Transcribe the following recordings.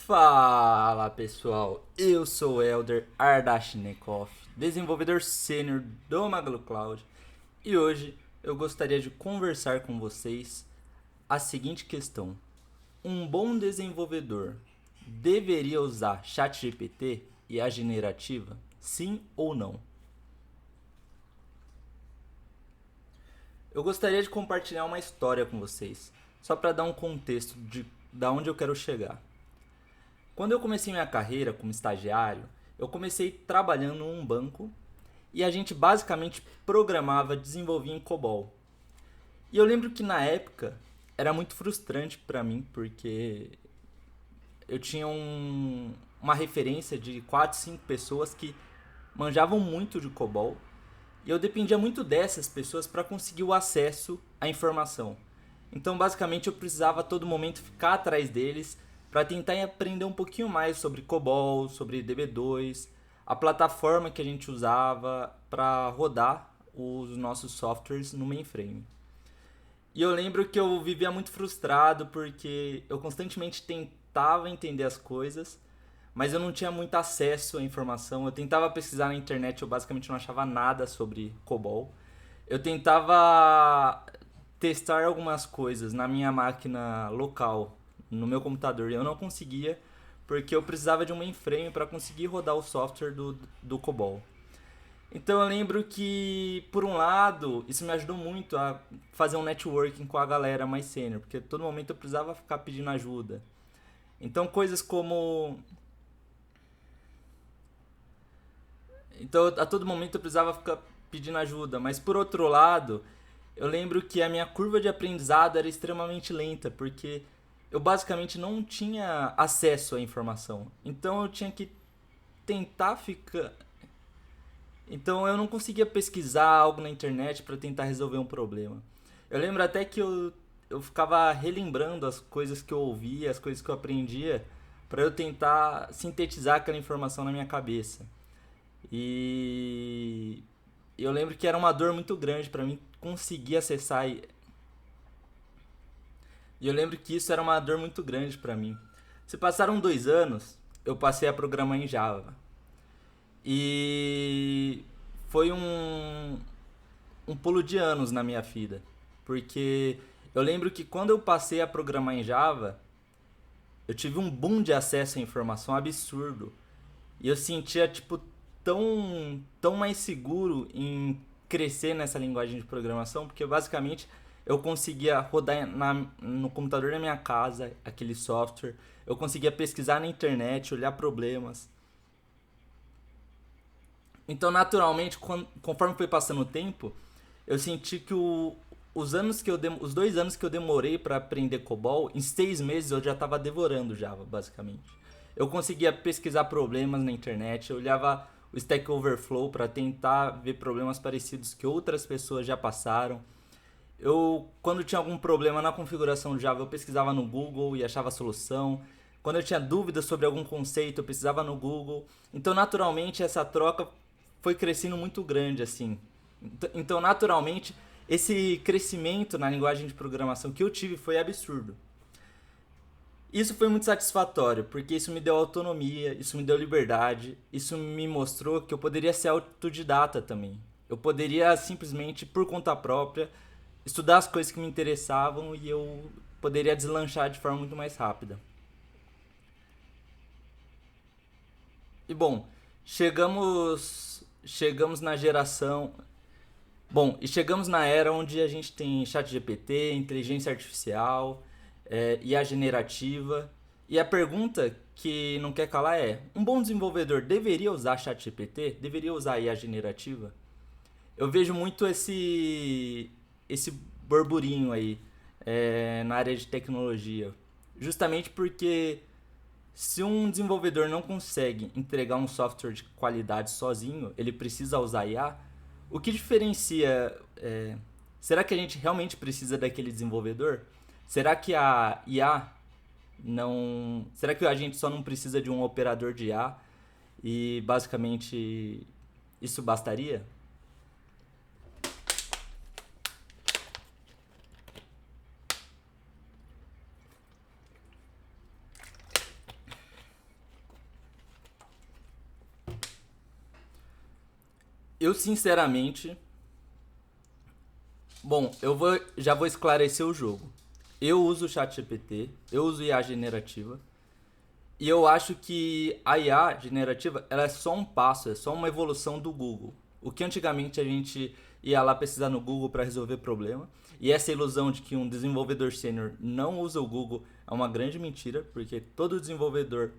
Fala pessoal, eu sou o Elder Ardashnikov, desenvolvedor sênior do Magalu Cloud, e hoje eu gostaria de conversar com vocês a seguinte questão: um bom desenvolvedor deveria usar ChatGPT e a generativa? Sim ou não? Eu gostaria de compartilhar uma história com vocês, só para dar um contexto de da onde eu quero chegar. Quando eu comecei minha carreira como estagiário, eu comecei trabalhando em um banco e a gente basicamente programava, desenvolvia em COBOL. E eu lembro que na época era muito frustrante para mim porque eu tinha uma referência de 4, 5 pessoas que manjavam muito de COBOL e eu dependia muito dessas pessoas para conseguir o acesso à informação. Então, basicamente, eu precisava a todo momento ficar atrás deles para tentar aprender um pouquinho mais sobre COBOL, sobre DB2, a plataforma que a gente usava para rodar os nossos softwares no mainframe. E eu lembro que eu vivia muito frustrado porque eu constantemente tentava entender as coisas, mas eu não tinha muito acesso à informação. Eu tentava pesquisar na internet, eu basicamente não achava nada sobre COBOL. Eu tentava testar algumas coisas na minha máquina local, no meu computador, e eu não conseguia porque eu precisava de um mainframe para conseguir rodar o software do COBOL. Então eu lembro que, por um lado, isso me ajudou muito a fazer um networking com a galera mais sênior, porque a todo momento eu precisava ficar pedindo ajuda. Então coisas como. Então a todo momento eu precisava ficar pedindo ajuda, mas por outro lado, eu lembro que a minha curva de aprendizado era extremamente lenta, porque eu basicamente não tinha acesso à informação. Então eu tinha que tentar ficar. Então eu não conseguia pesquisar algo na internet para tentar resolver um problema. Eu lembro até que eu ficava relembrando as coisas que eu ouvia, as coisas que eu aprendia, para eu tentar sintetizar aquela informação na minha cabeça. E eu lembro que era uma dor muito grande para mim conseguir acessar. E eu lembro que isso era uma dor muito grande para mim. Se passaram 2 anos, eu passei a programar em Java. E foi um pulo de anos na minha vida. Porque eu lembro que quando eu passei a programar em Java, eu tive um boom de acesso à informação absurdo. E eu sentia, tipo, tão mais seguro em crescer nessa linguagem de programação, porque basicamente eu conseguia rodar no computador da minha casa aquele software, eu conseguia pesquisar na internet, olhar problemas. Então, naturalmente, conforme foi passando o tempo, eu senti que os 2 anos que eu demorei para aprender COBOL, em 6 meses eu já estava devorando Java, basicamente. Eu conseguia pesquisar problemas na internet, eu olhava o Stack Overflow para tentar ver problemas parecidos que outras pessoas já passaram. Quando tinha algum problema na configuração do Java, eu pesquisava no Google e achava a solução. Quando eu tinha dúvidas sobre algum conceito, eu pesquisava no Google. Então, naturalmente, essa troca foi crescendo muito grande, assim. Então, naturalmente, esse crescimento na linguagem de programação que eu tive foi absurdo. Isso foi muito satisfatório, porque isso me deu autonomia, isso me deu liberdade, isso me mostrou que eu poderia ser autodidata também. Eu poderia simplesmente, por conta própria, estudar as coisas que me interessavam e eu poderia deslanchar de forma muito mais rápida. E bom, chegamos na geração. Bom, e chegamos na era onde a gente tem chat GPT, inteligência artificial, IA generativa. E a pergunta que não quer calar é: um bom desenvolvedor deveria usar chat GPT? Deveria usar IA generativa? Eu vejo muito esse burburinho aí na área de tecnologia. Justamente porque se um desenvolvedor não consegue entregar um software de qualidade sozinho, ele precisa usar IA. O que diferencia? Será que a gente realmente precisa daquele desenvolvedor? Será que a IA não. Será que a gente só não precisa de um operador de IA e basicamente isso bastaria? Eu sinceramente, bom, já vou esclarecer o jogo. Eu uso o ChatGPT, eu uso IA generativa, e eu acho que a IA generativa ela é só um passo, é só uma evolução do Google. O que antigamente a gente ia lá pesquisar no Google para resolver problema, e essa ilusão de que um desenvolvedor sênior não usa o Google é uma grande mentira, porque todo desenvolvedor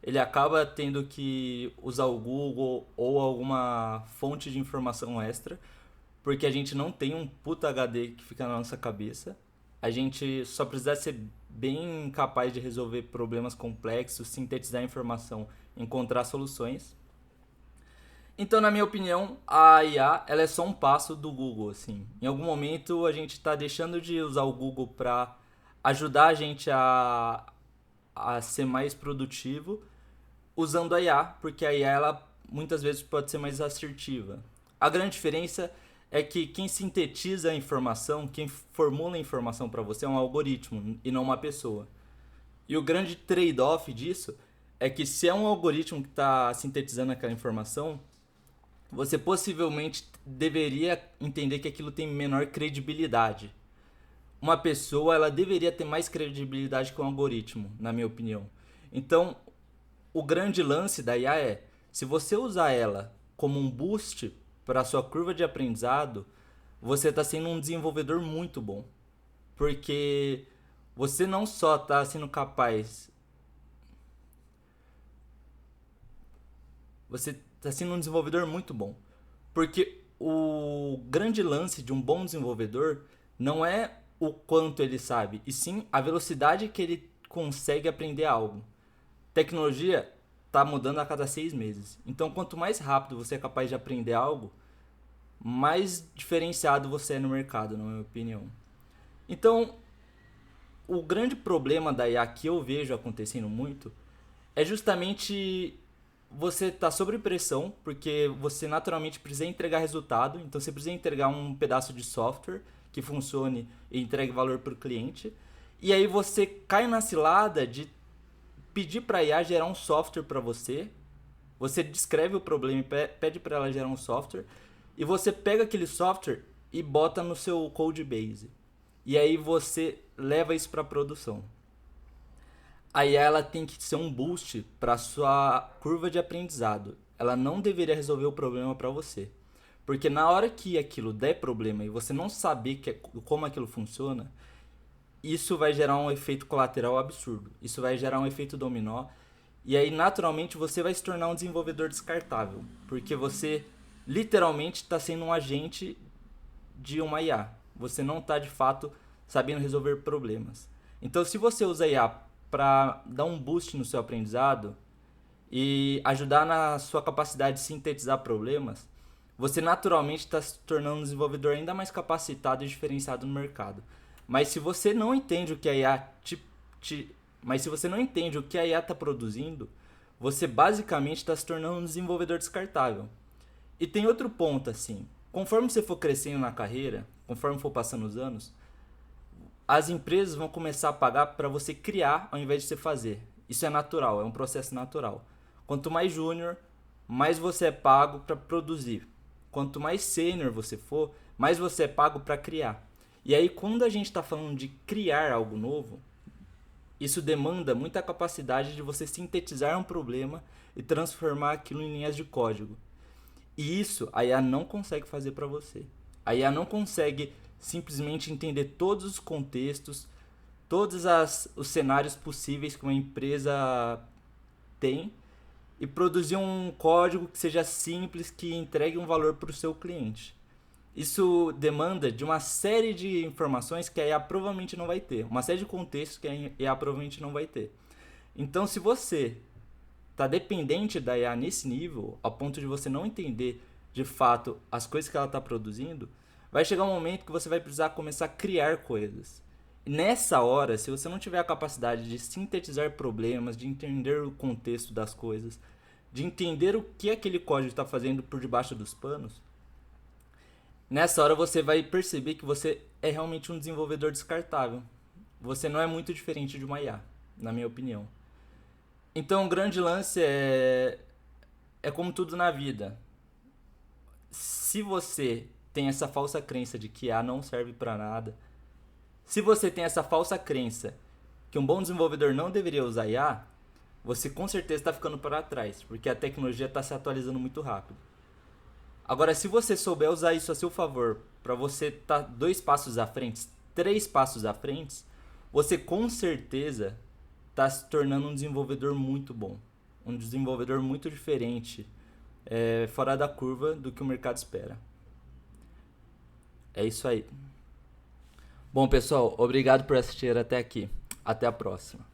ele acaba tendo que usar o Google ou alguma fonte de informação extra, porque a gente não tem um puta HD que fica na nossa cabeça. A gente só precisa ser bem capaz de resolver problemas complexos, sintetizar informação, encontrar soluções. Então, na minha opinião, a IA ela é só um passo do Google, assim. Em algum momento a gente está deixando de usar o Google para ajudar a gente a ser mais produtivo usando a IA, porque a IA ela muitas vezes pode ser mais assertiva. A grande diferença é que quem sintetiza a informação, quem formula a informação para você é um algoritmo e não uma pessoa. E o grande trade-off disso é que se é um algoritmo que está sintetizando aquela informação, você possivelmente deveria entender que aquilo tem menor credibilidade. Uma pessoa ela deveria ter mais credibilidade que um algoritmo, na minha opinião. Então, o grande lance da IA é, se você usar ela como um boost para a sua curva de aprendizado, você está sendo um desenvolvedor muito bom. Porque você não só está sendo capaz, você está sendo um desenvolvedor muito bom. Porque o grande lance de um bom desenvolvedor não é o quanto ele sabe, e sim a velocidade que ele consegue aprender algo. Tecnologia está mudando a cada 6 meses. Então, quanto mais rápido você é capaz de aprender algo, mais diferenciado você é no mercado, na minha opinião. Então, o grande problema da IA que eu vejo acontecendo muito é justamente você tá sob pressão, porque você naturalmente precisa entregar resultado, então você precisa entregar um pedaço de software que funcione e entregue valor para o cliente. E aí você cai na cilada de pedir para a IA gerar um software para você. Você descreve o problema e pede para ela gerar um software. E você pega aquele software e bota no seu code base. E aí você leva isso para produção. A IA ela tem que ser um boost para sua curva de aprendizado. Ela não deveria resolver o problema para você. Porque na hora que aquilo der problema e você não saber como aquilo funciona, isso vai gerar um efeito colateral absurdo. Isso vai gerar um efeito dominó. E aí, naturalmente, você vai se tornar um desenvolvedor descartável. Porque você literalmente está sendo um agente de uma IA. Você não está, de fato, sabendo resolver problemas. Então, se você usa a IA para dar um boost no seu aprendizado e ajudar na sua capacidade de sintetizar problemas, você naturalmente está se tornando um desenvolvedor ainda mais capacitado e diferenciado no mercado. Mas se você não entende o que a IA mas se você não entende o que a IA está produzindo, você basicamente está se tornando um desenvolvedor descartável. E tem outro ponto assim, conforme você for crescendo na carreira, conforme for passando os anos, as empresas vão começar a pagar para você criar ao invés de você fazer. Isso é natural, é um processo natural. Quanto mais júnior, mais você é pago para produzir. Quanto mais sênior você for, mais você é pago para criar. E aí, quando a gente está falando de criar algo novo, isso demanda muita capacidade de você sintetizar um problema e transformar aquilo em linhas de código. E isso a IA não consegue fazer para você. A IA não consegue simplesmente entender todos os contextos, os cenários possíveis que uma empresa tem e produzir um código que seja simples, que entregue um valor para o seu cliente. Isso demanda de uma série de informações que a IA provavelmente não vai ter, uma série de contextos que a IA provavelmente não vai ter. Então, se você está dependente da IA nesse nível, ao ponto de você não entender de fato as coisas que ela está produzindo, vai chegar um momento que você vai precisar começar a criar coisas. E nessa hora, se você não tiver a capacidade de sintetizar problemas, de entender o contexto das coisas, de entender o que aquele código está fazendo por debaixo dos panos, nessa hora você vai perceber que você é realmente um desenvolvedor descartável. Você não é muito diferente de uma IA, na minha opinião. Então o grande lance é como tudo na vida. se você tem essa falsa crença de que IA não serve para nada, se você tem essa falsa crença que um bom desenvolvedor não deveria usar IA, você com certeza está ficando para trás, porque a tecnologia está se atualizando muito rápido. Agora, se você souber usar isso a seu favor, para você estar 2 passos à frente, 3 passos à frente, você com certeza está se tornando um desenvolvedor muito bom. Um desenvolvedor muito diferente, fora da curva do que o mercado espera. É isso aí. Bom, pessoal, obrigado por assistir até aqui. Até a próxima.